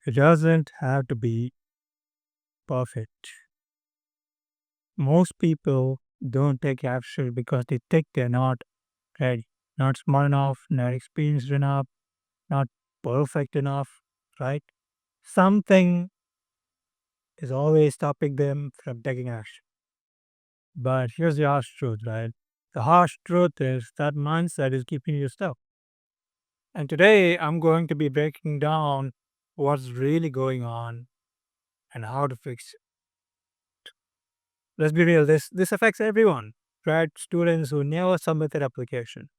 It doesn't have to be perfect. Most people don't take action because they think they're not ready, not smart enough, not experienced enough, not perfect enough, right? Something is always stopping them from taking action. But here's the harsh truth, right? The harsh truth is that mindset is keeping you stuck. And today I'm going to be breaking down what's really going on and how to fix it. Let's be real, this affects everyone, right? Students who never submit their application,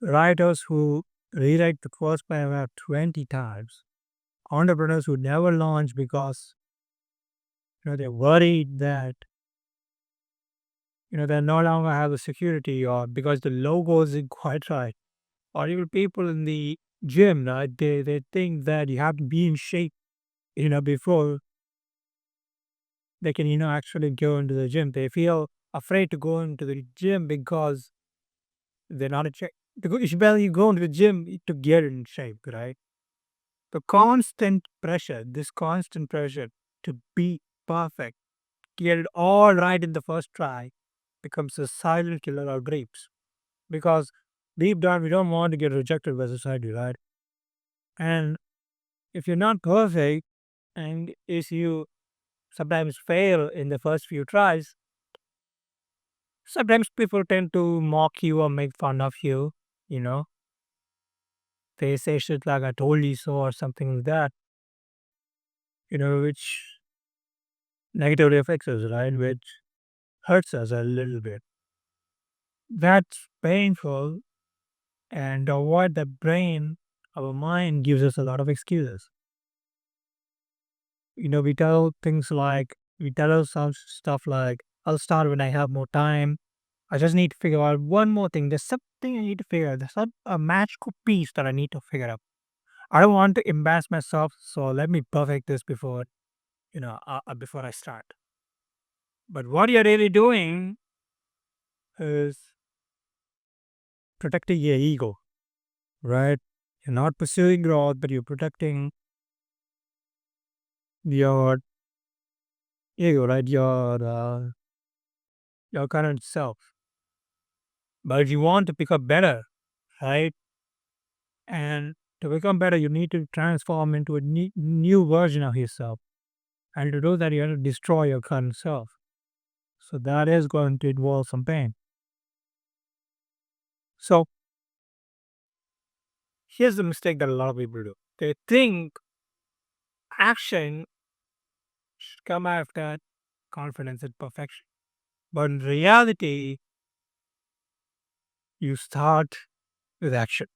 writers who rewrite the first paragraph 20 times, entrepreneurs who never launch because they're worried that they no longer have the security, or because the logo isn't quite right, or even people in the gym, right? They think that you have to be in shape, before they can, actually go into the gym. They feel afraid to go into the gym because they're not in shape. Because you should barely go into the gym to get in shape, right? This constant pressure to be perfect, get it all right in the first try, becomes a silent killer of dreams. Because deep down, we don't want to get rejected by society, right? And if you're not perfect, and if you sometimes fail in the first few tries, sometimes people tend to mock you or make fun of you, you know. They say shit like I told you so or something like that, which negatively affects us, right? Which hurts us a little bit. That's painful, and what the brain, our mind gives us a lot of excuses. We tell ourselves stuff like, I'll start when I have more time. I just need to figure out one more thing. There's something I need to figure out. There's a magical piece that I need to figure out. I don't want to embarrass myself, so let me perfect this before I start. But what you're really doing is protecting your ego, right? You're not pursuing growth, but you're protecting your ego, right? Your current self. But if you want to become better, right? And to become better, you need to transform into a new version of yourself. And to do that, you have to destroy your current self. So that is going to involve some pain. So here's the mistake that a lot of people do. They think action should come after confidence and perfection. But in reality, you start with action.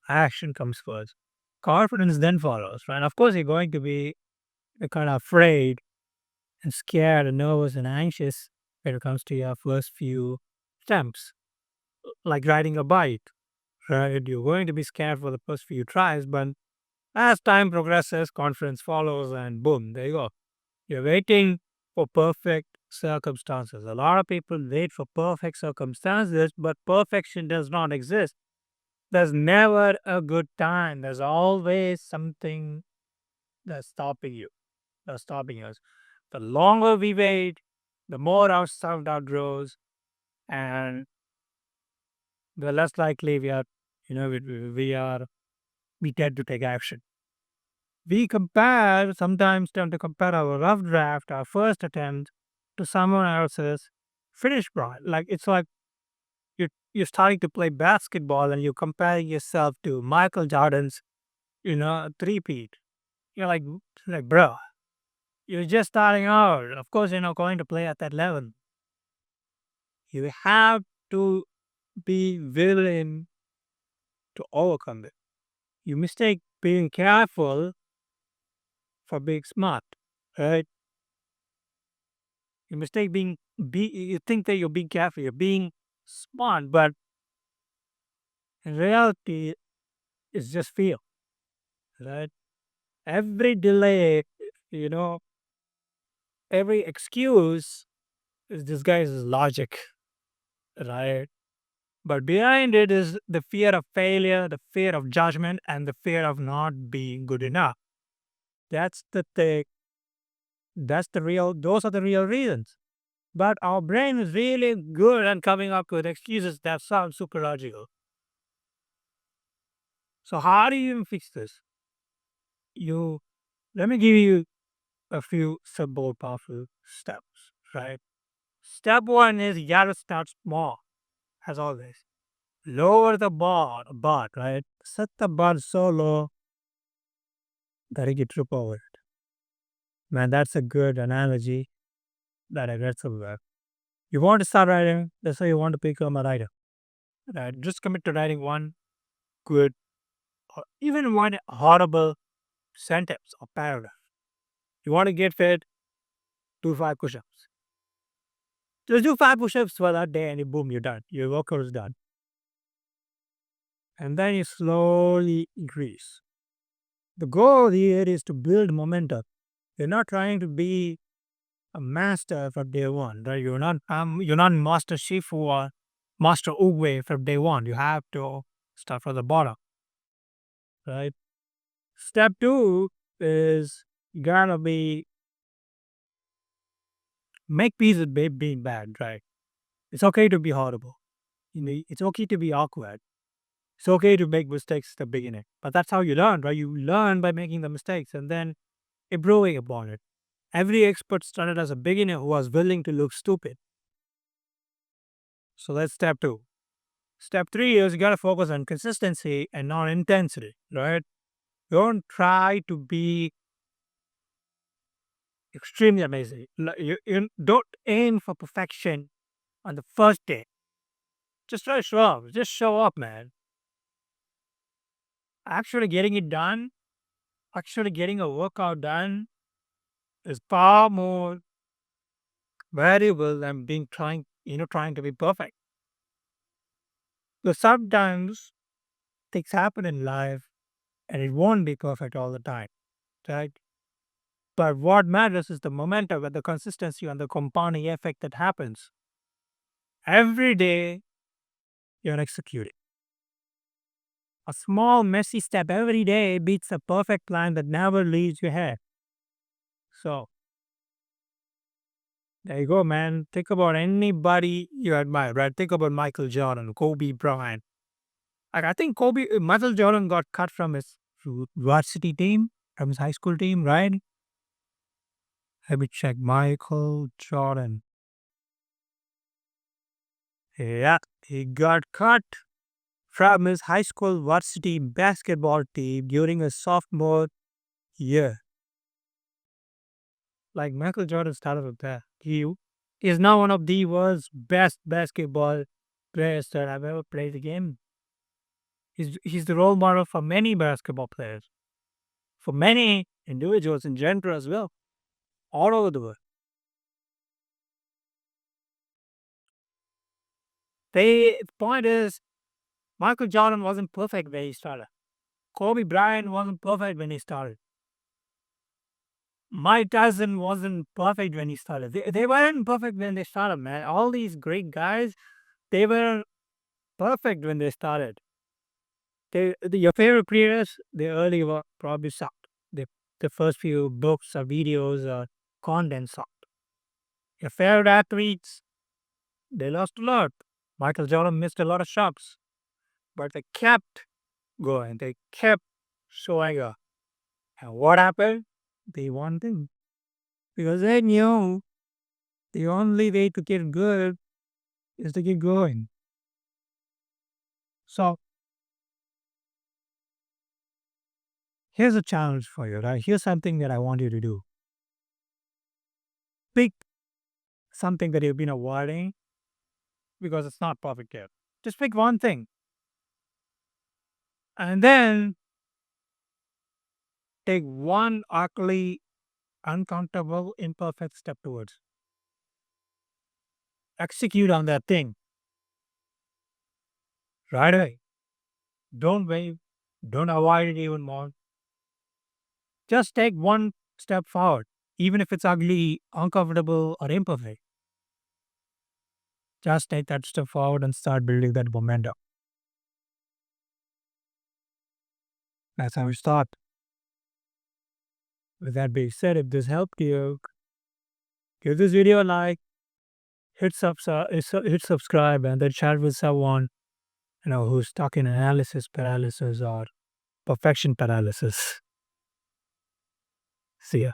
Action comes first. Confidence then follows, right? Of course, you're going to be kind of afraid and scared and nervous and anxious when it comes to your first few attempts, like riding a bike, right? You're going to be scared for the first few tries, but as time progresses, confidence follows, and boom, there you go. You're waiting for perfect circumstances. A lot of people wait for perfect circumstances, but perfection does not exist. There's never a good time. There's always something that's stopping you, that's stopping us. The longer we wait, the more our self doubt grows, and the less likely we are, we tend to take action. Sometimes tend to compare our rough draft, our first attempt, to someone else's finished product. Like it's like you're starting to play basketball and you're comparing yourself to Michael Jordan's, three-peat. You're like, bro, you're just starting out. Of course, you're not going to play at that level. You have to be willing to overcome it. You mistake being careful for being smart, right? You mistake you think that you're being careful, you're being smart, but in reality, it's just fear, right? Every delay, you know, every excuse is disguised as logic, right? But behind it is the fear of failure, the fear of judgment, and the fear of not being good enough. That's the thing. Those are the real reasons. But our brain is really good at coming up with excuses that sound super logical. So how do you even fix this? You Let me give you a few simple, powerful steps, right? Step one is you gotta start small, as always. Lower the bar, right? Set the bar so low that you can trip over it. Man, that's a good analogy that I read somewhere. You want to start writing, let's say you want to become a writer. Right? Just commit to writing one good or even one horrible sentence or paragraph. You want to get fit, do 5 push-ups. Just do 5 push-ups for that day and boom, you're done. Your workout is done. And then you slowly increase. The goal here is to build momentum. You're not trying to be a master from day one, right? You're not Master Shifu or Master Uwe from day one. You have to start from the bottom, right? Step two is you gotta be make peace with being bad, right? It's okay to be horrible. It's okay to be awkward. It's okay to make mistakes at the beginning. But that's how you learn, right? You learn by making the mistakes and then improving upon it. Every expert started as a beginner who was willing to look stupid. So that's step two. Step three is you gotta focus on consistency and not intensity, right? Don't try to be extremely amazing. You don't aim for perfection on the first day. Just try to show up. Just show up, man. Actually getting it done, actually getting a workout done is far more valuable than trying to be perfect. Because sometimes things happen in life and it won't be perfect all the time, right? But what matters is the momentum and the consistency and the compounding effect that happens. Every day you're executing. A small, messy step every day beats a perfect plan that never leaves your head. So, there you go, man. Think about anybody you admire, right? Think about Michael Jordan, Kobe Bryant. Like, I think Michael Jordan got cut from his varsity team, from his high school team, right? Let me check. Michael Jordan. Yeah, he got cut from his high school varsity basketball team during his sophomore year. Like Michael Jordan started with that. He is now one of the world's best basketball players that have ever played the game. He's the role model for many basketball players, for many individuals in general as well, all over the world. The point is, Michael Jordan wasn't perfect when he started. Kobe Bryant wasn't perfect when he started. Mike Tyson wasn't perfect when he started. They weren't perfect when they started, man. All these great guys, they were perfect when they started. Your favorite creators, the early work probably sucked. The first few books or videos or content sucked. Your favorite athletes, they lost a lot. Michael Jordan missed a lot of shots, but they kept going. They kept showing up. And what happened? They won them because they knew the only way to get good is to keep going. So here's a challenge for you, right? Here's something that I want you to do. Pick something that you've been avoiding because it's not perfect yet. Just pick one thing and then take one ugly, uncountable, imperfect step towards. Execute on that thing right away. Don't wait. Don't avoid it even more. Just take one step forward, even if it's ugly, uncomfortable, or imperfect. Just take that step forward and start building that momentum. That's how we start. With that being said, if this helped you, give this video a like, hit subscribe, and then share with someone who's stuck in analysis paralysis or perfection paralysis. See ya.